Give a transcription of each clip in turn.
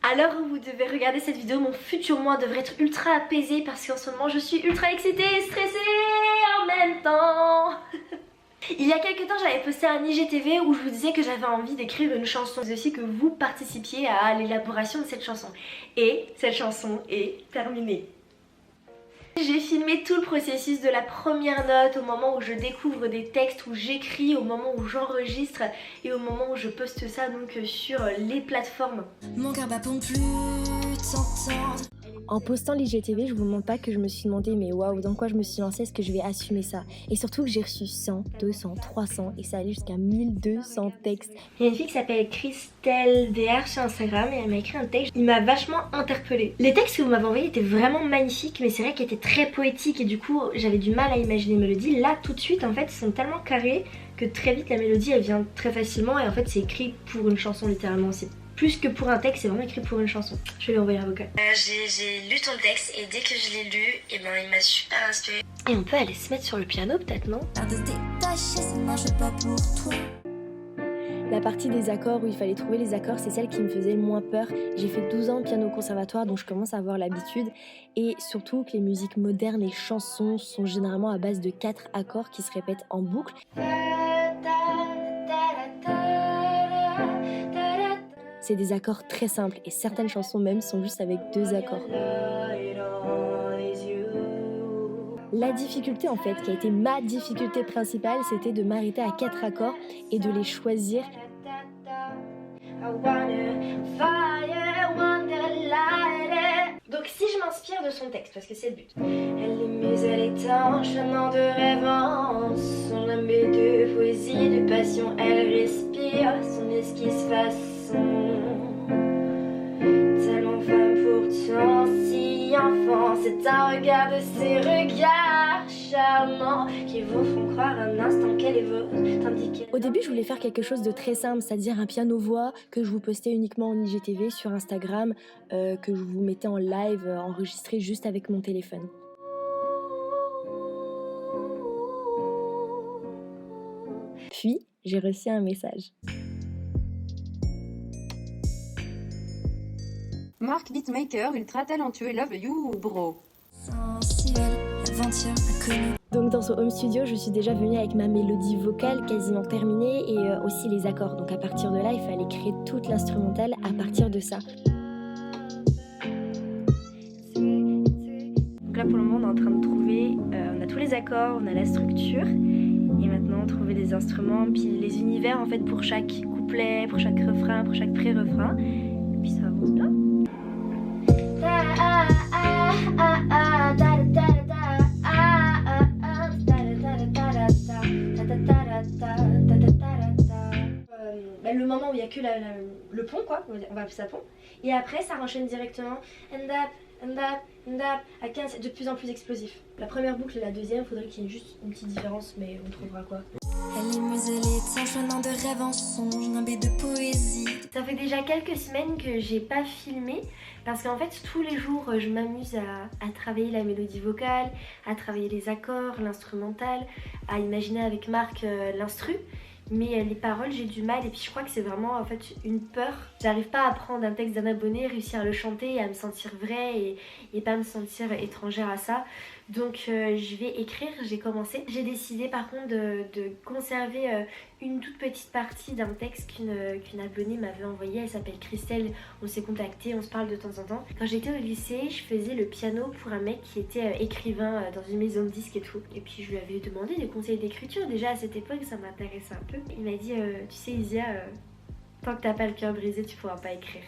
À l'heure où vous devez regarder cette vidéo, mon futur moi devrait être ultra apaisé parce qu'en ce moment je suis ultra excitée et stressée en même temps. Il y a quelques temps j'avais posté un IGTV où je vous disais que j'avais envie d'écrire une chanson, mais aussi que vous participiez à l'élaboration de cette chanson. Et cette chanson est terminée. J'ai filmé tout le processus de la première note, au moment où je découvre des textes, où j'écris, au moment où j'enregistre et au moment où je poste ça donc sur les plateformes. Mon cœur bat pour plus t'entendre. En postant l'IGTV, je vous montre pas que je me suis demandé mais waouh, dans quoi je me suis lancée, est-ce que je vais assumer ça? Et surtout que j'ai reçu 100, 200, 300 et ça allait jusqu'à 1200 textes. Il y a une fille qui s'appelle Christelle DR sur Instagram et elle m'a écrit un texte, il m'a vachement interpellée. Les textes que vous m'avez envoyés étaient vraiment magnifiques mais c'est vrai qu'ils étaient très poétiques et du coup j'avais du mal à imaginer une mélodie. Là tout de suite en fait ils sont tellement carrés que très vite la mélodie elle vient très facilement et en fait c'est écrit pour une chanson littéralement. C'est plus que pour un texte, c'est vraiment écrit pour une chanson. Je vais lui envoyer un vocal. J'ai lu ton texte et dès que je l'ai lu, et ben il m'a super inspirée. Et on peut aller se mettre sur le piano peut-être, non? De se détacher, ça marche pas pour toi. La partie des accords où il fallait trouver les accords, c'est celle qui me faisait le moins peur. J'ai fait 12 ans de piano au conservatoire, donc je commence à avoir l'habitude. Et surtout que les musiques modernes, les chansons sont généralement à base de 4 accords qui se répètent en boucle. C'est des accords très simples et certaines chansons même sont juste avec 2 accords. La difficulté en fait, qui a été ma difficulté principale, c'était de m'arrêter à 4 accords et de les choisir. Donc si je m'inspire de son texte, parce que c'est le but. Elle est muse, elle est étanche, un de rêvance, son jamais de poésie, de passion, elle respire, son esquisse façon. Tellement femme pourtant si enfant, c'est un regard de ses regards charmants qui vous font croire un instant qu'elle est vôtre, tandis qu'elle... Au début, je voulais faire quelque chose de très simple, c'est-à-dire un piano-voix que je vous postais uniquement en IGTV sur Instagram, que je vous mettais en live, enregistré juste avec mon téléphone. Puis, j'ai reçu un message. Marc Beatmaker, ultra talentueux, love you, bro. Sensuel, l'aventure inconnue. Donc dans ce home studio, je suis déjà venue avec ma mélodie vocale quasiment terminée et aussi les accords. Donc à partir de là, il fallait créer toute l'instrumentale à partir de ça. Donc là pour le moment on est en train de trouver, on a tous les accords, on a la structure et maintenant trouver les instruments, puis les univers en fait pour chaque couplet, pour chaque refrain, pour chaque pré-refrain. Et puis ça avance bien. Le moment où il n'y a que le pont quoi, on va appeler ça pont, et après ça enchaîne directement and up, and up, and up, à 15, de plus en plus explosif. La première boucle et la deuxième, faudrait qu'il y ait juste une petite différence, mais on trouvera quoi. Elle est muse, elle est étanche, un de rêve en songe, un nimbé de poésie. Ça fait déjà quelques semaines que j'ai pas filmé parce qu'en fait tous les jours je m'amuse à travailler la mélodie vocale, à travailler les accords, l'instrumental, à imaginer avec Marc l'instru. Mais les paroles j'ai du mal et puis je crois que c'est vraiment en fait une peur. J'arrive pas à prendre un texte d'un abonné, réussir à le chanter et à me sentir vraie et pas me sentir étrangère à ça. Donc je vais écrire, j'ai commencé. J'ai décidé par contre de conserver une toute petite partie d'un texte qu'une abonnée m'avait envoyé. Elle s'appelle Christelle, on s'est contacté, on se parle de temps en temps. Quand j'étais au lycée, je faisais le piano pour un mec qui était écrivain dans une maison de disques et tout. Et puis je lui avais demandé des conseils d'écriture, déjà à cette époque ça m'intéressait un peu. Il m'a dit tu sais Isia, tant que t'as pas le cœur brisé tu pourras pas écrire.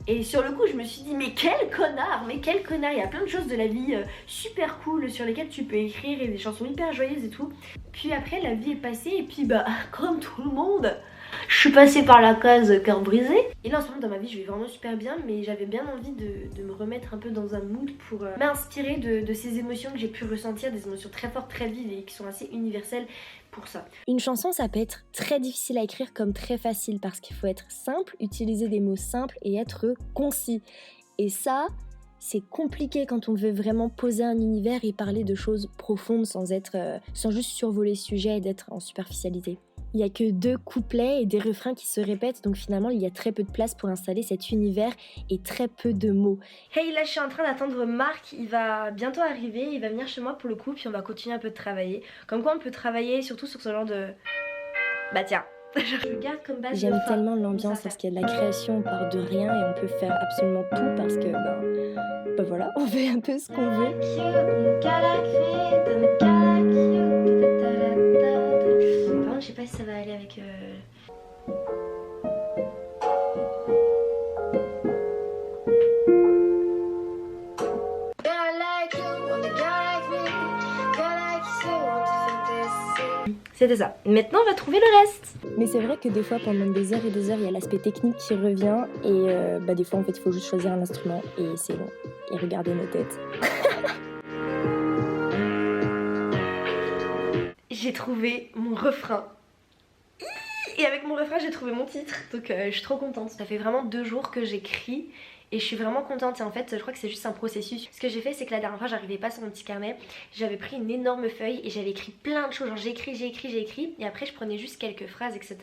Et sur le coup je me suis dit mais quel connard, il y a plein de choses de la vie super cool sur lesquelles tu peux écrire et des chansons hyper joyeuses et tout. Puis après la vie est passée et puis bah comme tout le monde, je suis passée par la case cœur brisé. Et là en ce moment dans ma vie je vais vraiment super bien, mais j'avais bien envie de me remettre un peu dans un mood pour m'inspirer de ces émotions que j'ai pu ressentir, des émotions très fortes, très vives et qui sont assez universelles pour ça. Une chanson, ça peut être très difficile à écrire comme très facile parce qu'il faut être simple, utiliser des mots simples et être concis. Et ça, c'est compliqué quand on veut vraiment poser un univers et parler de choses profondes sans juste survoler le sujet et d'être en superficialité. Il n'y a que 2 couplets et des refrains qui se répètent, donc finalement il y a très peu de place pour installer cet univers et très peu de mots. Hey, là je suis en train d'attendre Marc, il va bientôt arriver, il va venir chez moi pour le coup, puis on va continuer un peu de travailler. Comme quoi on peut travailler surtout sur ce genre de... Bah tiens, je garde comme base. J'aime tellement l'ambiance parce qu'il y a de la création, on part de rien et on peut faire absolument tout parce que ben voilà, on fait un peu ce qu'on veut. Par contre, je sais pas si ça va aller avec... C'était ça. Maintenant, on va trouver le reste. Mais c'est vrai que des fois, pendant des heures et des heures, il y a l'aspect technique qui revient. Et des fois, en fait, il faut juste choisir un instrument et c'est bon. Et regarder nos têtes. J'ai trouvé mon refrain. Et avec mon refrain, j'ai trouvé mon titre. Donc, je suis trop contente. Ça fait vraiment 2 jours que j'écris. Et je suis vraiment contente et en fait je crois que c'est juste un processus. Ce que j'ai fait c'est que la dernière fois j'arrivais pas sur mon petit carnet. J'avais pris une énorme feuille et j'avais écrit plein de choses. Genre j'ai écrit et après je prenais juste quelques phrases etc.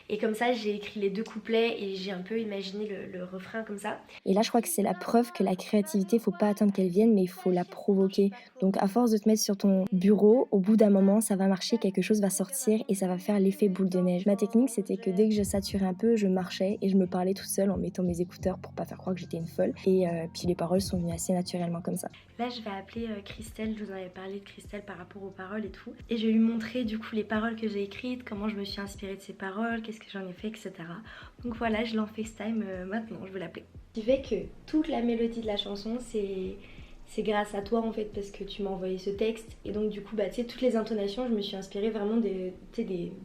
Et comme ça j'ai écrit les 2 couplets et j'ai un peu imaginé le refrain comme ça. Et là je crois que c'est la preuve que la créativité faut pas attendre qu'elle vienne mais il faut la provoquer. Donc à force de te mettre sur ton bureau, au bout d'un moment ça va marcher, quelque chose va sortir et ça va faire l'effet boule de neige. Ma technique c'était que dès que je saturais un peu je marchais et je me parlais toute seule en mettant mes écouteurs pour pas faire croire que j'étais une folle. Et puis les paroles sont venues assez naturellement comme ça. Là je vais appeler Christelle, je vous en avais parlé de Christelle par rapport aux paroles et tout. Et je vais lui montrer du coup les paroles que j'ai écrites, comment je me suis inspirée de ces paroles, qu'est-ce que j'en ai fait, etc. Donc voilà, je l'en FaceTime maintenant, je vais l'appeler. Ce qui fait que toute la mélodie de la chanson c'est grâce à toi en fait parce que tu m'as envoyé ce texte. Et donc du coup bah tu sais toutes les intonations je me suis inspirée vraiment des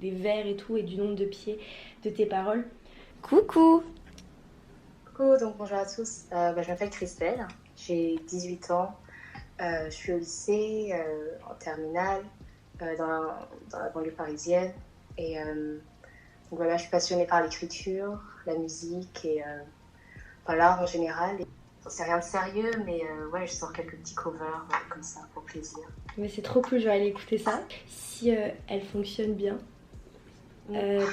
vers et tout et du nombre de pieds de tes paroles. Coucou. Coucou, donc bonjour à tous, je m'appelle Christelle, j'ai 18 ans, je suis au lycée, en terminale, dans la banlieue parisienne et donc voilà, je suis passionnée par l'écriture, la musique et l'art en général. C'est rien de sérieux mais ouais, je sors quelques petits covers comme ça pour plaisir. Mais c'est trop cool, je vais aller écouter ça. Si elle fonctionne bien,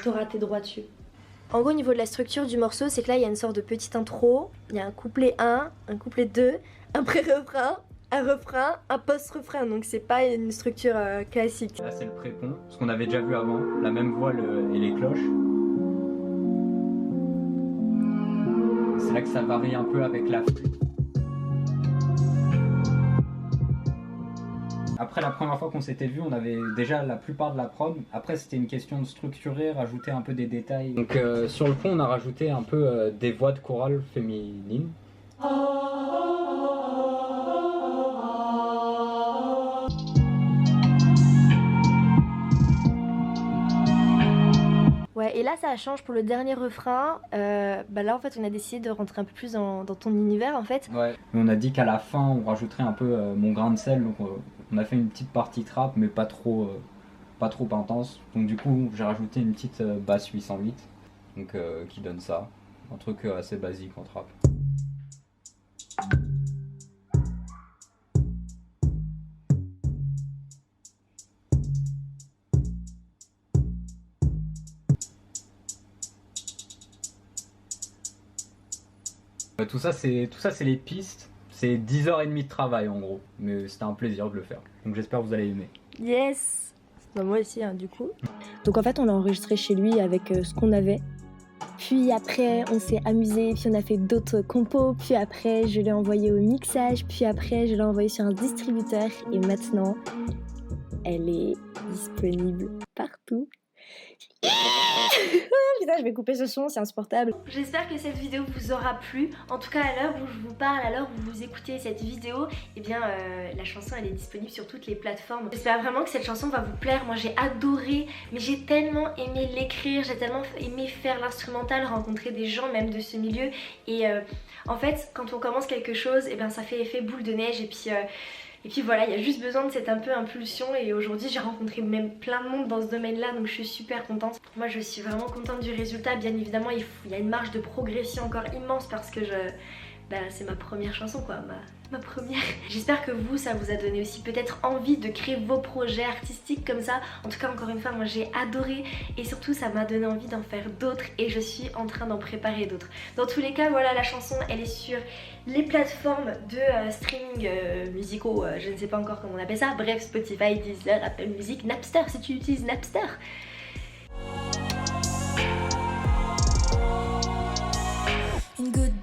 t'auras tes droits dessus. En gros, au niveau de la structure du morceau, c'est que là, il y a une sorte de petite intro. Il y a un couplet 1, un couplet 2, un pré-refrain, un refrain, un post-refrain. Donc, c'est pas une structure classique. Là, c'est le pré-pont, ce qu'on avait déjà vu avant. La même voix et les cloches. C'est là que ça varie un peu avec la flûte. Après la première fois qu'on s'était vu, on avait déjà la plupart de la prod. Après c'était une question de structurer, rajouter un peu des détails. Donc sur le pont on a rajouté un peu des voix de chorale féminines. Ouais, et là ça change pour le dernier refrain. Là en fait on a décidé de rentrer un peu plus dans ton univers en fait. Ouais, mais on a dit qu'à la fin on rajouterait un peu mon grain de sel. Donc on a fait une petite partie trap mais pas trop intense. Donc du coup j'ai rajouté une petite basse 808 donc, qui donne ça. Un truc assez basique en trap. Tout ça c'est les pistes, c'est 10h30 de travail en gros, mais c'était un plaisir de le faire, donc j'espère que vous allez aimer. Yes. Moi aussi du coup. Donc en fait on l'a enregistré chez lui avec ce qu'on avait. Puis après on s'est amusé, puis on a fait d'autres compos, puis après je l'ai envoyé au mixage, puis après je l'ai envoyé sur un distributeur et maintenant elle est disponible partout. Oh putain, je vais couper ce son, c'est insupportable. J'espère que cette vidéo vous aura plu. En tout cas, à l'heure où je vous parle, à l'heure où vous écoutez cette vidéo, eh bien, la chanson elle est disponible sur toutes les plateformes. J'espère vraiment que cette chanson va vous plaire. Moi, j'ai adoré, mais j'ai tellement aimé l'écrire, j'ai tellement aimé faire l'instrumental, rencontrer des gens même de ce milieu. Et en fait, quand on commence quelque chose, eh bien, ça fait effet boule de neige et puis voilà, il y a juste besoin de cette un peu impulsion et aujourd'hui j'ai rencontré même plein de monde dans ce domaine-là donc je suis super contente. Moi je suis vraiment contente du résultat, bien évidemment il y a une marge de progression encore immense parce que bah, c'est ma première chanson quoi, ma première. J'espère que vous, ça vous a donné aussi peut-être envie de créer vos projets artistiques comme ça. En tout cas, encore une fois, moi j'ai adoré et surtout ça m'a donné envie d'en faire d'autres et je suis en train d'en préparer d'autres. Dans tous les cas, voilà, la chanson elle est sur les plateformes de streaming musicaux, je ne sais pas encore comment on appelle ça, bref, Spotify, Deezer, Apple Music, Napster si tu utilises Napster. Une goutte